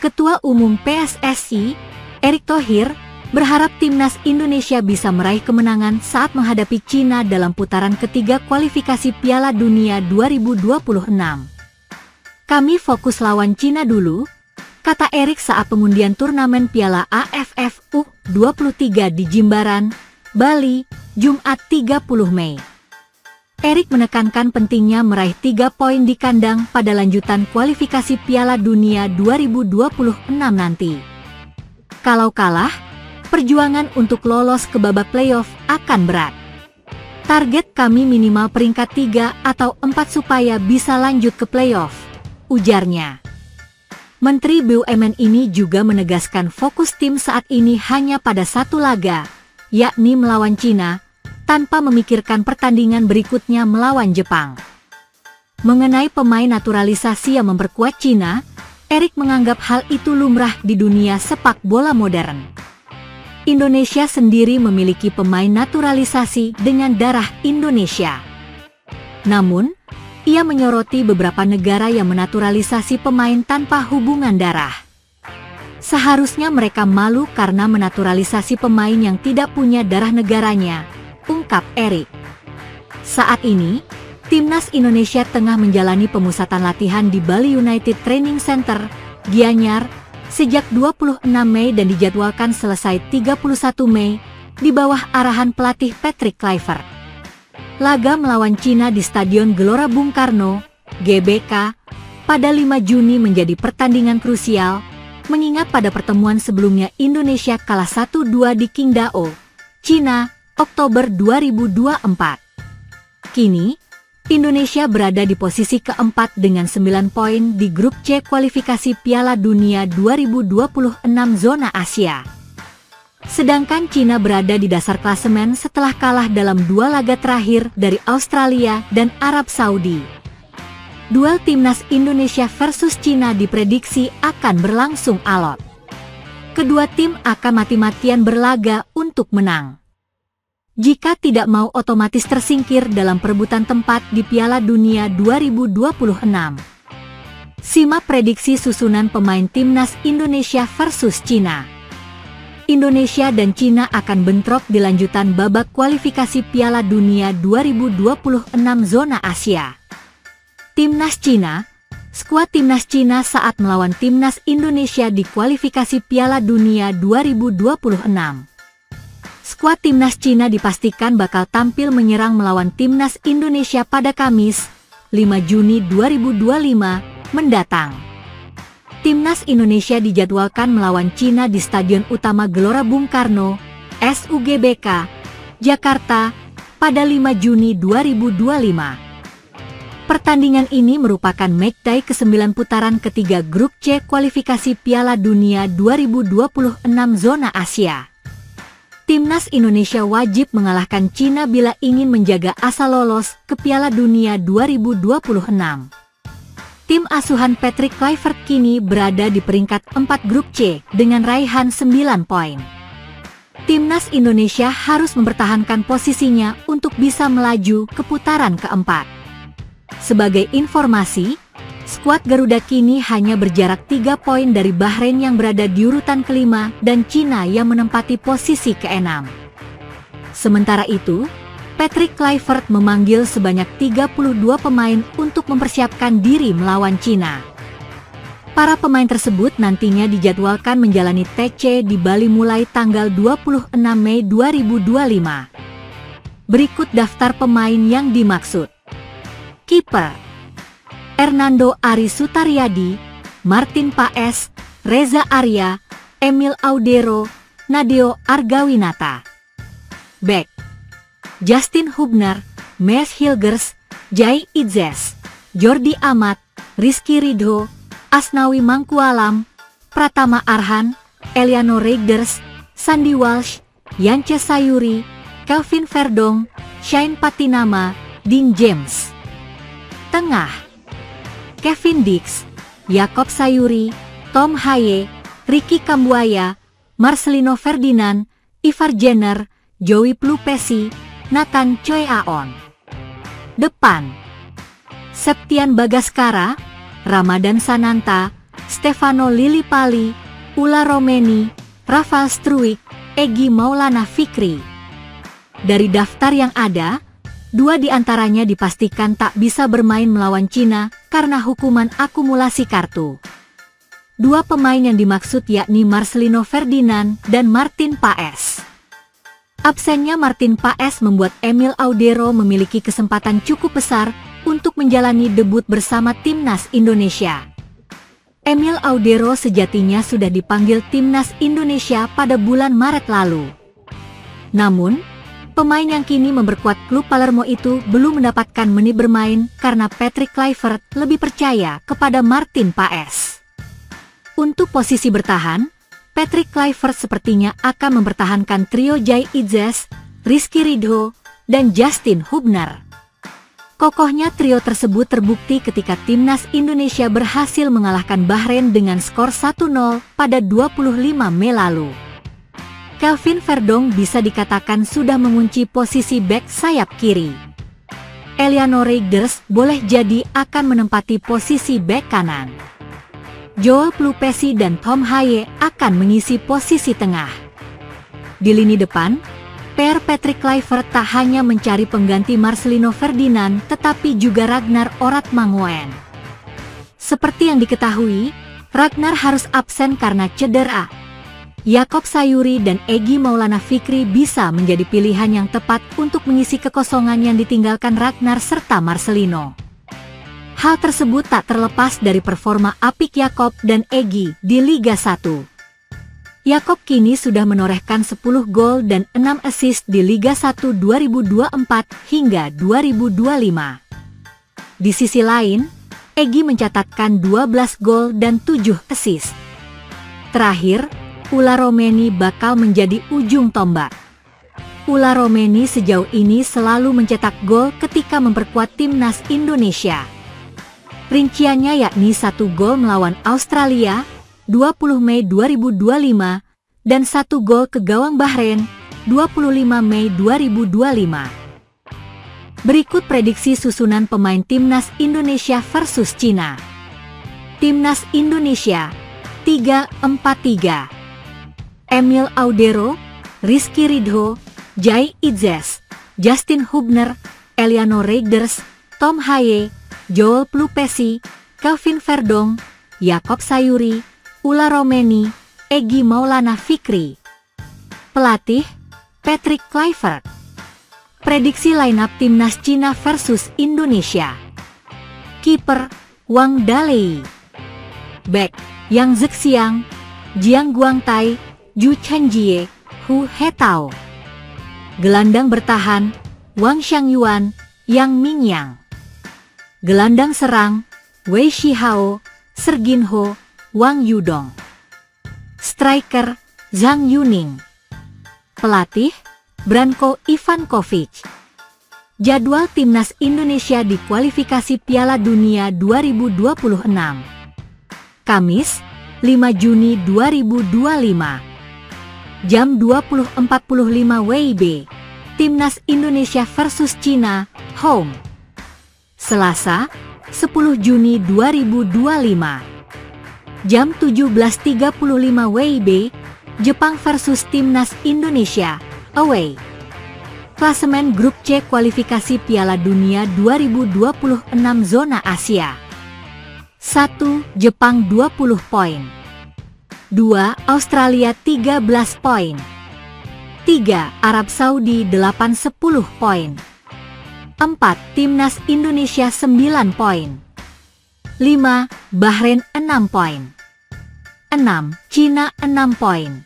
Ketua Umum PSSI, Erick Thohir, berharap timnas Indonesia bisa meraih kemenangan saat menghadapi Cina dalam putaran ketiga kualifikasi Piala Dunia 2026. Kami fokus lawan Cina dulu, kata Erick saat pengundian turnamen Piala AFF U23 di Jimbaran, Bali, Jumat 30 Mei. Erick menekankan pentingnya meraih 3 poin di kandang pada lanjutan kualifikasi Piala Dunia 2026 nanti. Kalau kalah, perjuangan untuk lolos ke babak playoff akan berat. Target kami minimal peringkat 3 atau 4 supaya bisa lanjut ke playoff, ujarnya. Menteri BUMN ini juga menegaskan fokus tim saat ini hanya pada satu laga, yakni melawan Cina, tanpa memikirkan pertandingan berikutnya melawan Jepang. Mengenai pemain naturalisasi yang memperkuat Cina, Erick menganggap hal itu lumrah di dunia sepak bola modern. Indonesia sendiri memiliki pemain naturalisasi dengan darah Indonesia. Namun, ia menyoroti beberapa negara yang menaturalisasi pemain tanpa hubungan darah. Seharusnya mereka malu karena menaturalisasi pemain yang tidak punya darah negaranya, ungkap Erick. Saat ini, timnas Indonesia tengah menjalani pemusatan latihan di Bali United Training Center, Gianyar, sejak 26 Mei dan dijadwalkan selesai 31 Mei di bawah arahan pelatih Patrick Kluivert. Laga melawan Cina di Stadion Gelora Bung Karno, GBK, pada 5 Juni menjadi pertandingan krusial, mengingat pada pertemuan sebelumnya Indonesia kalah 1-2 di Qingdao, Cina, Oktober 2024. Kini, Indonesia berada di posisi keempat dengan 9 poin di grup C kualifikasi Piala Dunia 2026 zona Asia. Sedangkan Cina berada di dasar klasemen setelah kalah dalam 2 laga terakhir dari Australia dan Arab Saudi. Duel timnas Indonesia versus Cina diprediksi akan berlangsung alot. Kedua tim akan mati-matian berlaga untuk menang. Jika tidak mau otomatis tersingkir dalam perebutan tempat di Piala Dunia 2026. Simak prediksi susunan pemain timnas Indonesia versus Cina. Indonesia dan Cina akan bentrok di lanjutan babak kualifikasi Piala Dunia 2026 zona Asia. Timnas Cina, skuad timnas Cina saat melawan timnas Indonesia di kualifikasi Piala Dunia 2026. Skuad timnas Cina dipastikan bakal tampil menyerang melawan timnas Indonesia pada Kamis, 5 Juni 2025 mendatang. Timnas Indonesia dijadwalkan melawan Cina di Stadion Utama Gelora Bung Karno, SUGBK, Jakarta, pada 5 Juni 2025. Pertandingan ini merupakan matchday ke-9 putaran ketiga grup C kualifikasi Piala Dunia 2026 zona Asia. Timnas Indonesia wajib mengalahkan Cina bila ingin menjaga asa lolos ke Piala Dunia 2026. Tim asuhan Patrick Kluivert kini berada di peringkat 4 grup C dengan raihan 9 poin. Timnas Indonesia harus mempertahankan posisinya untuk bisa melaju ke putaran keempat. Sebagai informasi, skuad Garuda kini hanya berjarak 3 poin dari Bahrain yang berada di urutan kelima dan Cina yang menempati posisi ke-6. Sementara itu, Patrick Kluivert memanggil sebanyak 32 pemain untuk mempersiapkan diri melawan Cina. Para pemain tersebut nantinya dijadwalkan menjalani TC di Bali mulai tanggal 26 Mei 2025. Berikut daftar pemain yang dimaksud. Kiper Hernando Ari Sutaryadi, Martin Paes, Reza Arya, Emil Audero, Nadeo Argawinata. Back Justin Hubner, Mees Hilgers, Jai Idzes, Jordi Amat, Rizky Ridho, Asnawi Mangkualam, Pratama Arhan, Eliano Reigers, Sandy Walsh, Yance Sayuri, Kelvin Verdong, Shane Patinama, Dean James. Tengah Kevin Dix, Yakob Sayuri, Tom Haye, Ricky Kambuaya, Marcelino Ferdinand, Ivar Jenner, Joey Plupesi, Nathan Choi Aon. Depan Septian Bagaskara, Ramadan Sananta, Stefano Lillipali, Ulla Romeni, Rafal Struijk, Egy Maulana Fikri. Dari daftar yang ada, 2 di antaranya dipastikan tak bisa bermain melawan Cina karena hukuman akumulasi kartu. 2 pemain yang dimaksud yakni Marcelino Ferdinand dan Martin Paes. Absennya Martin Paes membuat Emil Audero memiliki kesempatan cukup besar untuk menjalani debut bersama timnas Indonesia. Emil Audero sejatinya sudah dipanggil timnas Indonesia pada bulan Maret lalu. Namun, pemain yang kini memperkuat klub Palermo itu belum mendapatkan menit bermain karena Patrick Kluivert lebih percaya kepada Martin Paes. Untuk posisi bertahan, Patrick Kluivert sepertinya akan mempertahankan trio Jai Idzes, Rizky Ridho, dan Justin Hubner. Kokohnya trio tersebut terbukti ketika timnas Indonesia berhasil mengalahkan Bahrain dengan skor 1-0 pada 25 Mei lalu. Kelvin Verdonk bisa dikatakan sudah mengunci posisi bek sayap kiri. Eliano Reigers boleh jadi akan menempati posisi bek kanan. Joel Plupesi dan Tom Haye akan mengisi posisi tengah. Di lini depan, pair Patrick Kluivert tak hanya mencari pengganti Marcelino Ferdinand tetapi juga Ragnar Oratmangoen. Seperti yang diketahui, Ragnar harus absen karena cedera. Jakob Sayuri dan Egy Maulana Fikri bisa menjadi pilihan yang tepat untuk mengisi kekosongan yang ditinggalkan Ragnar serta Marcelino. Hal tersebut tak terlepas dari performa apik Jakob dan Egy di Liga 1. Jakob kini sudah menorehkan 10 gol dan 6 assist di Liga 1 2024 hingga 2025. Di sisi lain, Egy mencatatkan 12 gol dan 7 assist. Terakhir, Ulla Romeni bakal menjadi ujung tombak. Ulla Romeni sejauh ini selalu mencetak gol ketika memperkuat timnas Indonesia. Rinciannya yakni 1 gol melawan Australia 20 Mei 2025, dan 1 gol ke gawang Bahrain, 25 Mei 2025. Berikut prediksi susunan pemain timnas Indonesia versus Cina. Timnas Indonesia, 3-4-3. Emil Audero, Rizky Ridho, Jai Idzes, Justin Hubner, Eliano Reigers, Tom Haye, Joel Plupesi, Kelvin Verdonk, Jakob Sayuri, Ulla Romeni, Egy Maulana Fikri. Pelatih, Patrick Kluivert. Prediksi lineup timnas Cina versus Indonesia. Kiper, Wang Dalei. Bek, Yang Zhexiang, Jiang Guangtai, Zhu Chenjie, Hu Hetao. Gelandang bertahan, Wang Xiangyuan, Yang Mingyang. Gelandang serang, Wei Shihao, Serginho, Wang Yudong. Striker, Zhang Yuning. Pelatih, Branko Ivankovic. Jadwal timnas Indonesia di kualifikasi Piala Dunia 2026. Kamis, 5 Juni 2025. Jam 20.45 WIB. Timnas Indonesia versus Cina, home. Selasa, 10 Juni 2025. Jam 17.35 WIB, Jepang versus Timnas Indonesia, away. Klasemen Grup C kualifikasi Piala Dunia 2026 zona Asia. 1. Jepang 20 poin. 2. Australia 13 poin. 3. Arab Saudi 8-10 poin. 4. Timnas Indonesia 9 poin. 5. Bahrain 6 poin. 6. Cina 6 poin.